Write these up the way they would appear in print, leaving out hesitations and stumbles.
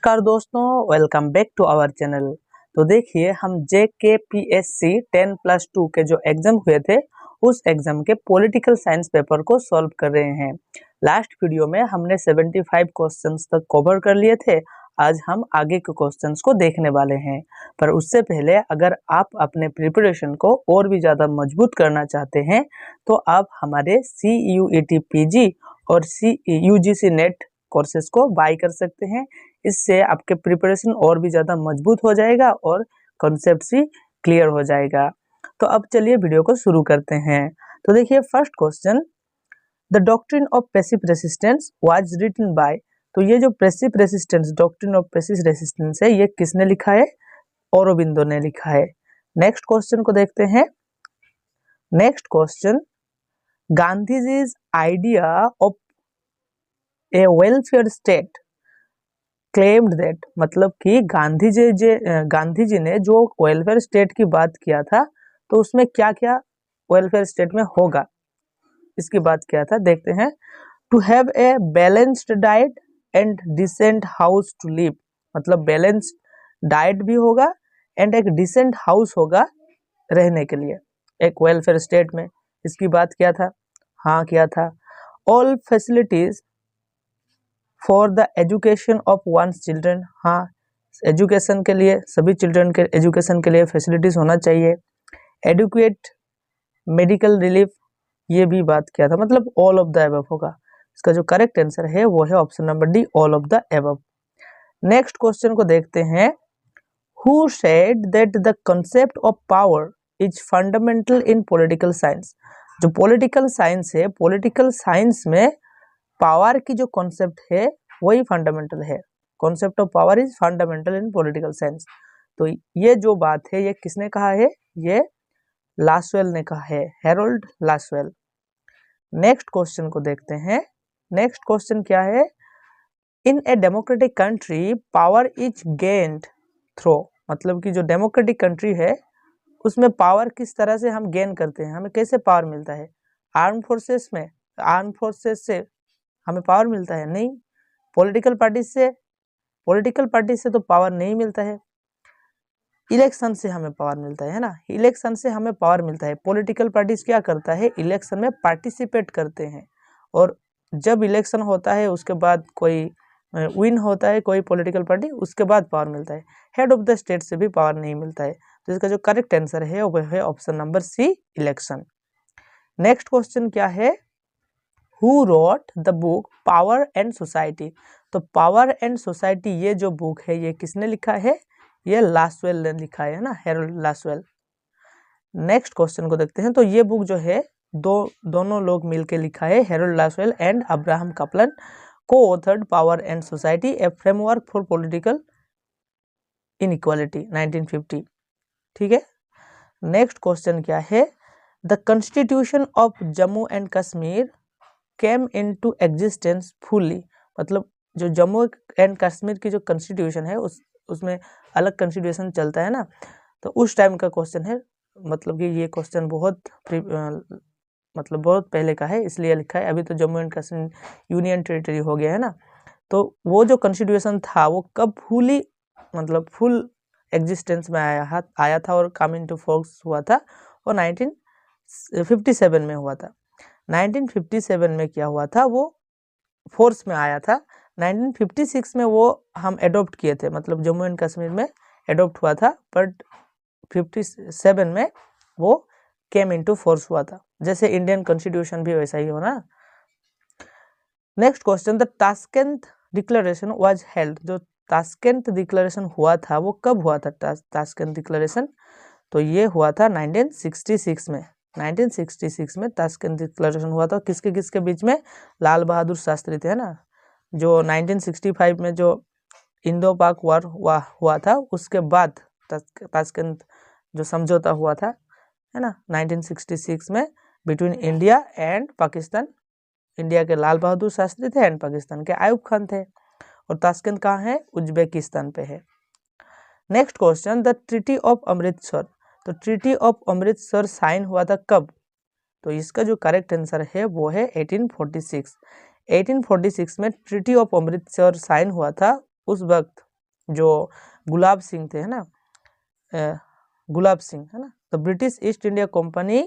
नमस्कार दोस्तों, welcome back to our channel. तो देखिए, हम JKPSC 10+2 के जो एग्जाम हुए थे उस एग्जाम के पॉलिटिकल साइंस पेपर को सॉल्व कर रहे हैं। लास्ट वीडियो में हमने 75 क्वेश्चंस तक कवर कर लिए थे। आज हम आगे के क्वेश्चंस को देखने वाले हैं, पर उससे पहले अगर आप अपने प्रिपरेशन को और भी ज़्यादा मजबूत करना चाहते हैं तो आप हमारे CUET PG और UGC नेट कोर्सेज को बाय कर सकते हैं। इससे आपके प्रिपरेशन और भी ज़्यादा मजबूत हो जाएगा और कॉन्सेप्ट भी क्लियर हो जाएगा। तो अब चलिए वीडियो को शुरू करते हैं। तो देखिए, first question, the doctrine of passive resistance was written by. तो ये जो passive resistance, doctrine of passive resistance है, ये किसने लिखा है? औरोबिंदो ने लिखा है। नेक्स्ट क्वेश्चन को देखते हैं। Next question, Gandhiji's idea of A welfare state claimed that, मतलब कि गांधी जी ने जो वेलफेयर स्टेट की बात किया था तो उसमें क्या क्या वेलफेयर स्टेट में होगा, इसकी बात किया था। देखते हैं। To have a balanced diet and decent house to live, मतलब बैलेंस्ड डाइट भी होगा एंड एक डिसेंट हाउस होगा रहने के लिए एक वेलफेयर स्टेट में, इसकी बात किया था। हाँ, किया था। All facilities for the education of once children, हाँ, एजुकेशन के लिए, सभी चिल्ड्रन के एजुकेशन के लिए फैसिलिटीज होना चाहिए। एडुकेट मेडिकल रिलीफ, ये भी बात किया था, मतलब ऑल ऑफ द एबव होगा। इसका जो करेक्ट आंसर है वो है option number D, all of the above. Next question को देखते हैं। Who said that the concept of power is fundamental in political science. जो पॉलिटिकल साइंस है, पॉलिटिकल साइंस में पावर की जो कॉन्सेप्ट है वही फंडामेंटल है। Concept of power is fundamental in political science. तो ये जो बात है ये किसने कहा है? ये लासवेल ने कहा है, हैरोल्ड लासवेल। नेक्स्ट क्वेश्चन को देखते हैं। नेक्स्ट क्वेश्चन क्या है? In a democratic country power is gained through, मतलब कि जो डेमोक्रेटिक कंट्री है उसमें पावर किस तरह से हम गेन करते हैं, हमें कैसे पावर मिलता है? आर्म फोर्सेस में, आर्म फोर्सेस से हमें पावर मिलता है? नहीं। पॉलिटिकल पार्टी से तो पावर नहीं मिलता है। इलेक्शन से हमें पावर मिलता है ना, इलेक्शन से हमें पावर मिलता है। पॉलिटिकल पार्टीज क्या करता है? इलेक्शन में पार्टिसिपेट करते हैं, और जब इलेक्शन होता है उसके बाद कोई विन होता है कोई पॉलिटिकल पार्टी, उसके बाद पावर मिलता है। हेड ऑफ द स्टेट से भी पावर नहीं मिलता है। तो इसका जो करेक्ट आंसर है वो है option number C, election. Next question क्या है? Who wrote the book power and society. तो पावर एंड सोसाइटी ये जो बुक है ये किसने लिखा है? ये लासवेल ने लिखा है ना, हैरोल्ड लासवेल। नेक्स्ट क्वेश्चन को देखते हैं। तो ये बुक जो है दोनों लोग मिलके लिखा है, हैरोल्ड लासवेल एंड अब्राहम कपलन, को authored power and society A framework for political inequality 1950। ठीक है। नेक्स्ट क्वेश्चन क्या है? The constitution of Jammu and Kashmir came into existence fully, मतलब जो जम्मू एंड कश्मीर की जो कॉन्स्टिट्यूशन है उसमें अलग कॉन्स्टिट्यूशन चलता है ना, तो उस टाइम का क्वेश्चन है। मतलब कि ये क्वेश्चन बहुत पहले का है, इसलिए लिखा है। अभी तो Jammu and Kashmir union territory हो गया है ना, तो वो जो कॉन्स्टिट्यूशन था वो कब फुल एग्जिस्टेंस में आया था और कम इनटू फोर्स हुआ था, और 1957 में हुआ था। 1957 में क्या हुआ था? वो फोर्स में आया था। 1956 में वो हम एडॉप्ट किए थे, मतलब जम्मू एंड कश्मीर में एडॉप्ट हुआ था, बट 57 में वो केम इनटू फोर्स हुआ था। जैसे इंडियन कॉन्स्टिट्यूशन भी वैसा ही हो ना। Next question, the Tashkent declaration was held. जो ताशकंद डिक्लेरेशन हुआ था वो कब हुआ था? ताशकंद डिक्लेरेशन तो ये हुआ था 1966 में। 1966 में ताशकंद डिक्लेरेशन हुआ था। किसके किसके बीच में? लाल बहादुर शास्त्री थे ना, जो 1965 में जो इंडो पाक वॉर हुआ था उसके बाद ताशकंद जो समझौता हुआ था, है ना, 1966 में between India and Pakistan. India के लाल बहादुर शास्त्री थे एंड पाकिस्तान के आयूब खान थे। और ताशकंद कहाँ है? उज्बेकिस्तान पे है। Next question, the treaty of Amritsar. तो ट्रीटी ऑफ अमृतसर साइन हुआ था कब? तो इसका जो करेक्ट आंसर है वो है 1846। 1846 में ट्रीटी ऑफ अमृतसर साइन हुआ था। उस वक्त जो गुलाब सिंह थे, है ना, गुलाब सिंह, है ना, तो British East India Company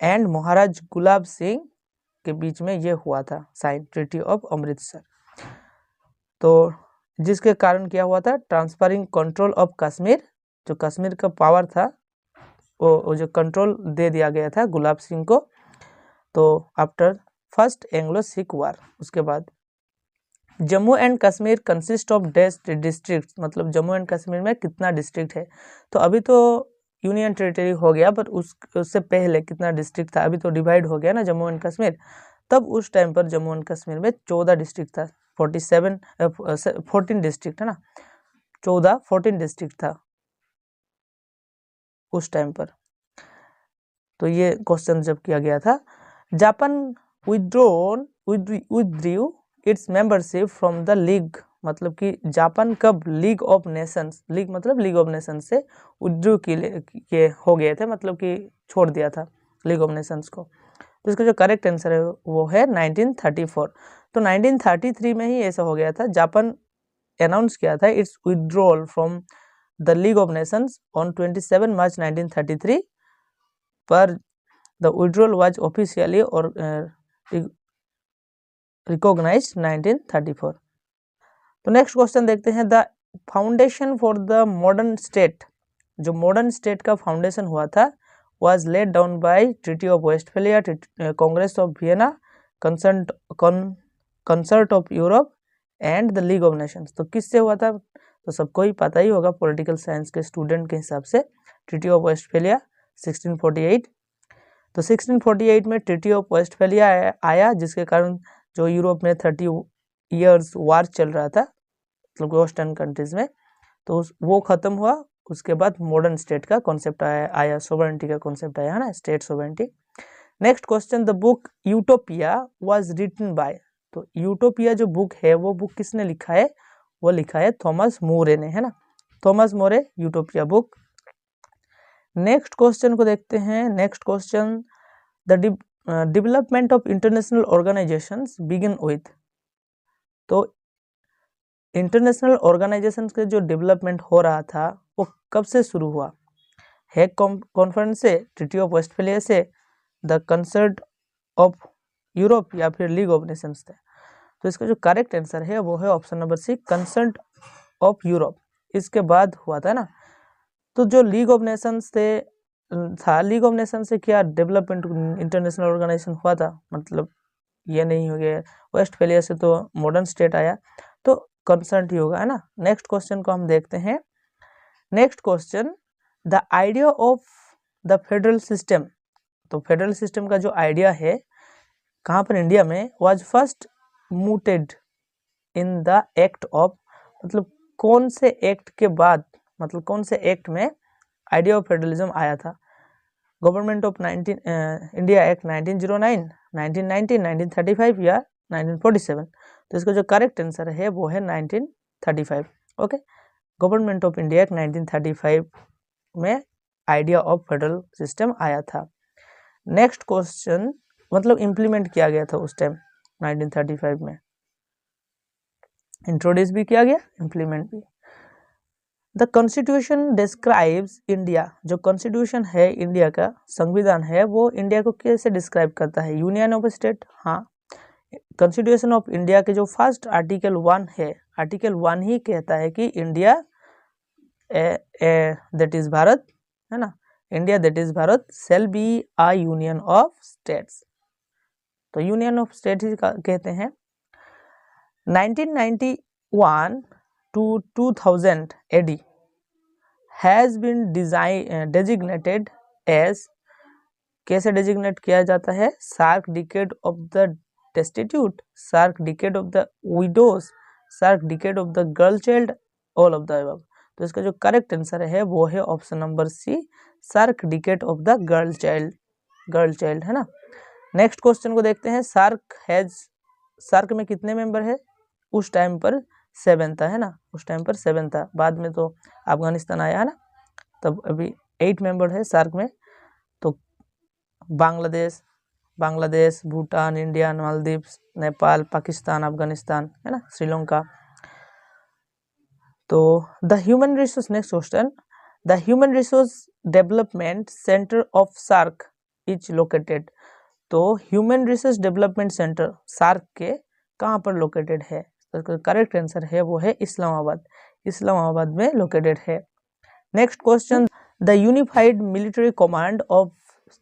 and Maharaj Gulab Singh के बीच में ये हुआ था साइन, ट्रीटी ऑफ अमृतसर। तो जिसके कारण क्या हुआ था, ट्रांसफरिंग कंट्रोल ऑफ कश्मीर, जो कश्मीर का पावर था वो जो कंट्रोल दे दिया गया था गुलाब सिंह को। तो after first Anglo Sikh war, उसके बाद Jammu and Kashmir consist of these district, मतलब जम्मू एंड कश्मीर में कितना डिस्ट्रिक्ट है। तो अभी तो यूनियन टेरिटरी हो गया, पर उससे पहले कितना डिस्ट्रिक्ट था, अभी तो डिवाइड हो गया ना जम्मू एंड कश्मीर। तब उस टाइम पर जम्मू एंड कश्मीर में 14 डिस्ट्रिक्ट था, 14 डिस्ट्रिक्ट, है ना, 14 डिस्ट्रिक्ट था उस टाइम पर। तो ये क्वेश्चन जब किया गया था, Japan withdrew it's membership from the league, मतलब कि जापान कब लीग ऑफ नेशंस, लीग मतलब लीग ऑफ नेशंस से विथड्रू के हो गए थे, मतलब कि छोड़ दिया था लीग ऑफ नेशंस को। तो इसका जो करेक्ट आंसर है वो है 1934। तो 1933 में ही ऐसा हो गया था, जापान अनाउंस किया था it's withdrawal from the league of Nations on 27 मार्च 1933, पर the withdrawal was officially or recognized 1934। तो नेक्स्ट क्वेश्चन देखते हैं, the foundation for the modern state, जो मॉडर्न स्टेट का फाउंडेशन हुआ था, was laid down by treaty of Westphalia, Congress of Vienna, concert of Europe and the league of Nations. तो किससे हुआ था, तो सबको ही पता ही होगा पॉलिटिकल साइंस के स्टूडेंट के हिसाब से, ट्रीटी ऑफ वेस्टफेलिया 1648। तो 1648 में ट्रीटी ऑफ वेस्टफेलिया आया, जिसके कारण जो यूरोप में 30 इयर्स वार चल रहा था, मतलब वेस्टर्न कंट्रीज में, तो वो खत्म हुआ। उसके बाद मॉडर्न स्टेट का कॉन्सेप्ट आया, सोवरेनिटी का कॉन्सेप्ट आया, है ना, state sovereignty. Next question, the book Utopia was written by, तो यूटोपिया जो बुक है वो बुक किसने लिखा है, वो लिखा है थॉमस मोरे ने, है ना, थॉमस मोरे, यूटोपिया बुक। नेक्स्ट क्वेश्चन को देखते हैं, next question, the development of international organisations begin with, तो इंटरनेशनल ऑर्गेनाइजेशंस के जो डेवलपमेंट हो रहा था वो कब से शुरू हुआ, हेग कॉन्फ्रेंस से, ट्रीटी ऑफ वेस्टफेलिया से, द कंसर्ट ऑफ यूरोप, या फिर लीग ऑफ नेशंस से। तो इसका जो करेक्ट आंसर है वो है option number C, concert of Europe, इसके बाद हुआ था ना। तो जो लीग ऑफ नेशंस से था, लीग ऑफ नेशंस से क्या डेवलपमेंट इंटरनेशनल ऑर्गेनाइजेशन हुआ था, मतलब ये नहीं हो गया, वेस्टफेलिया से तो मॉडर्न स्टेट आया, तो कंसर्ट ही होगा, है ना। नेक्स्ट क्वेश्चन को हम देखते हैं, next question, the idea of the federal system, तो फेडरल सिस्टम का जो आइडिया है कहाँ पर, इंडिया में, was first mooted in the act of, मतलब कौन से एक्ट के बाद, मतलब कौन से एक्ट में आइडिया ऑफ फेडरलिज्म आया था, गवर्नमेंट ऑफ इंडिया एक्ट 1909, 1919, 1935 या 1947। तो इसका जो करेक्ट आंसर है वो है 1935। Okay, government of India act 1935 में आइडिया ऑफ फेडरल सिस्टम आया था। नेक्स्ट क्वेश्चन, मतलब इम्प्लीमेंट किया गया था उस टाइम 1935 में, इंट्रोड्यूस भी किया गया, इम्प्लीमेंट भी। द कॉन्स्टिट्यूशन डिस्क्राइब्स इंडिया, जो कॉन्स्टिट्यूशन है इंडिया का, संविधान है, वो इंडिया को कैसे डिस्क्राइब करता है, यूनियन ऑफ स्टेट। हाँ, कॉन्स्टिट्यूशन ऑफ इंडिया के जो फर्स्ट आर्टिकल 1 है, आर्टिकल 1 ही कहता है कि इंडिया दैट इज भारत, है ना, India that is Bharat shall be a union of states, तो यूनियन ऑफ स्टेट ही कहते हैं। 1991 to 2000 AD has been designated as, कैसे डेजिग्नेट किया जाता है, SAARC decade of the destitute, SAARC decade of the widows, SAARC decade of the girl child, all of the above. तो इसका जो करेक्ट आंसर है वो है option number C, SAARC decade of the girl child, है ना। Next question को देखते हैं, सार्क में कितने मेंबर है, उस टाइम पर 7 था, है ना, उस टाइम पर 7 था, बाद में तो अफगानिस्तान आया, है ना, तब अभी 8 मेंबर है सार्क में। तो बांग्लादेश, भूटान, इंडिया, मालदीव्स, नेपाल, पाकिस्तान, अफगानिस्तान, है ना, श्रीलंका। तो the human resource, next question, the human resource development centre of SAARC is located. तो human resource development centre SAARC के कहाँ पर लोकेटेड है? तो करेक्ट आंसर है वो है इस्लामाबाद, इस्लामाबाद में लोकेटेड है। Next question, the unified military command of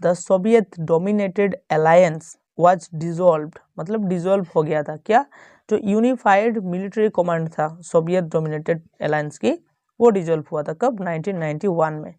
the Soviet dominated alliance was dissolved, मतलब डिसॉल्व हो गया था क्या? जो यूनिफाइड मिलिट्री कमांड था सोवियत डोमिनेटेड अलायंस की, वो डिसॉल्व हुआ था कब? 1991 में।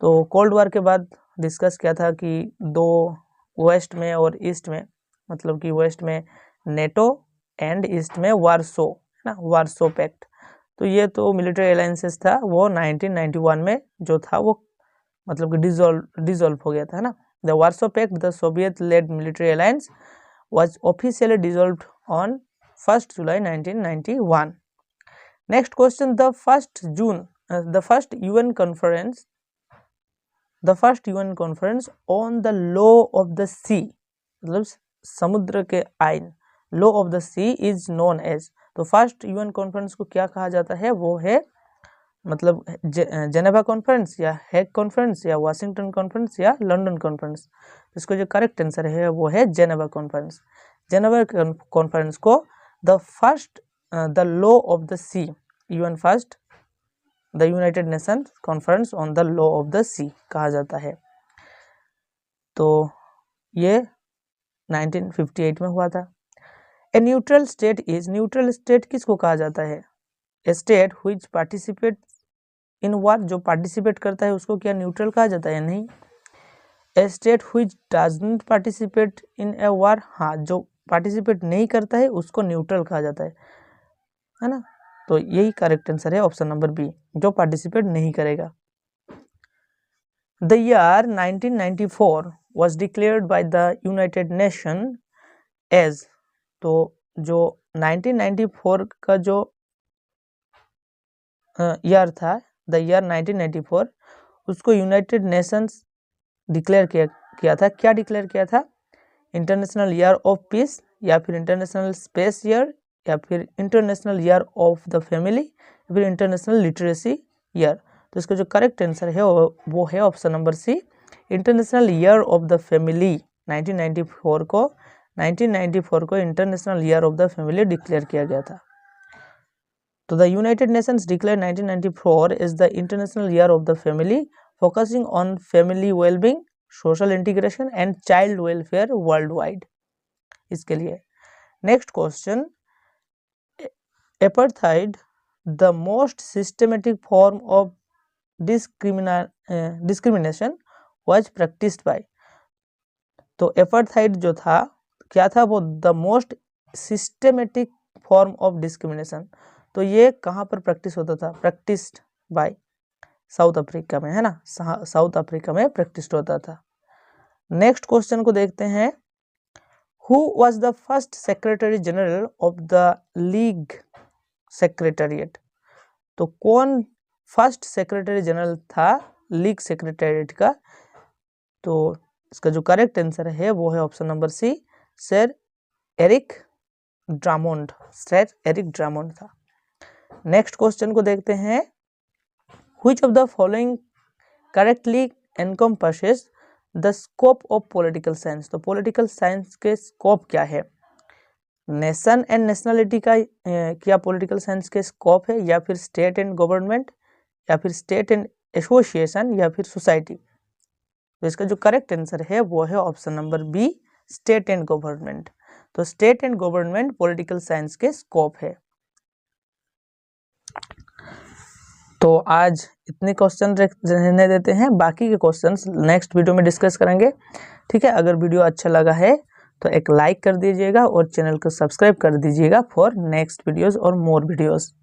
तो कोल्ड वॉर के बाद डिस्कस किया था कि दो वेस्ट में और ईस्ट में, मतलब कि वेस्ट में नेटो एंड ईस्ट में वार्सो, है ना, वार्सो पैक्ट। तो ये तो मिलिट्री अलायंसेस था, वो 1991 में जो था वो मतलब कि डिसॉल्व हो गया था, है ना। The Warsaw Pact, the Soviet led military alliance, was officially dissolved on 1st July 1991. Next question, the first UN conference on the law of the sea, मतलब समुद्र के आइन, law of the sea is known as। तो first UN conference को क्या कहा जाता है? वो है मतलब जेनेवा कॉन्फ्रेंस या हेग कॉन्फ्रेंस या वाशिंगटन कॉन्फ्रेंस या लंदन कॉन्फ्रेंस। इसको जो करेक्ट आंसर है वो है जेनेवा कॉन्फ्रेंस। जेनेवा कॉन्फ्रेंस को the law of the sea, UN first the United Nations conference on the law of the sea कहा जाता है। तो ये 1958 में हुआ था। A neutral state is, neutral state किसको कहा जाता है? ए स्टेट व्हिच पार्टिसिपेट इन वार, जो पार्टिसिपेट करता है उसको क्या न्यूट्रल कहा जाता है? नहीं। A state which does not participate in a war, हाँ, जो पार्टिसिपेट नहीं करता है उसको न्यूट्रल कहा जाता है ना। तो यही करेक्ट आंसर है ऑप्शन नंबर बी, जो पार्टिसिपेट नहीं करेगा। The year 1994 was declared by the United Nation as, तो जो 1994 का जो ईयर था, द ईयर 1994, उसको यूनाइटेड नेशंस डिक्लेयर किया था। क्या डिक्लेयर किया था? इंटरनेशनल ईयर ऑफ पीस, या फिर इंटरनेशनल स्पेस ईयर, या फिर international year of the family, या फिर इंटरनेशनल लिटरेसी ईयर। तो इसका जो करेक्ट आंसर है वो है option number C, international year of the family. 1994 को international year of the family declare किया गया था। तो the United Nations declare 1994 is the international year of the family, focusing on family wellbeing, social integration and child welfare world wide, इसके लिए। Next question, apartheid the most systematic form of discrimination was practised by. तो apartheid जो था, क्या था वो? The most systematic form of discrimination. तो ये कहाँ पर प्रैक्टिस होता था? प्रैक्टिस्ड बाय साउथ अफ्रीका में, है ना, साउथ अफ्रीका में प्रैक्टिस होता था। नेक्स्ट क्वेश्चन को देखते हैं, who was the first secretary general of the league secretariat. तो कौन फर्स्ट सेक्रेटरी जनरल था लीग सेक्रेटेरिएट का? तो इसका जो करेक्ट आंसर है वो है option number C, sir Eric Drummond, sir Eric Drummond था। नेक्स्ट क्वेश्चन को देखते हैं, which of the following correctly encompasses the scope of political science. तो पॉलिटिकल साइंस के स्कोप क्या है? नेशन एंड नेशनलिटी का क्या पॉलिटिकल साइंस के स्कोप है, या फिर स्टेट एंड गवर्नमेंट, या फिर स्टेट एंड एसोसिएशन, या फिर सोसाइटी? तो इसका जो करेक्ट आंसर है वो है option number B, state and government. तो state and government political science के स्कोप है। तो आज इतने क्वेश्चन रहने देते हैं, बाकी के क्वेश्चंस नेक्स्ट वीडियो में डिस्कस करेंगे, ठीक है। अगर वीडियो अच्छा लगा है तो एक लाइक कर दीजिएगा और चैनल को सब्सक्राइब कर दीजिएगा फॉर नेक्स्ट वीडियोस और मोर वीडियोस।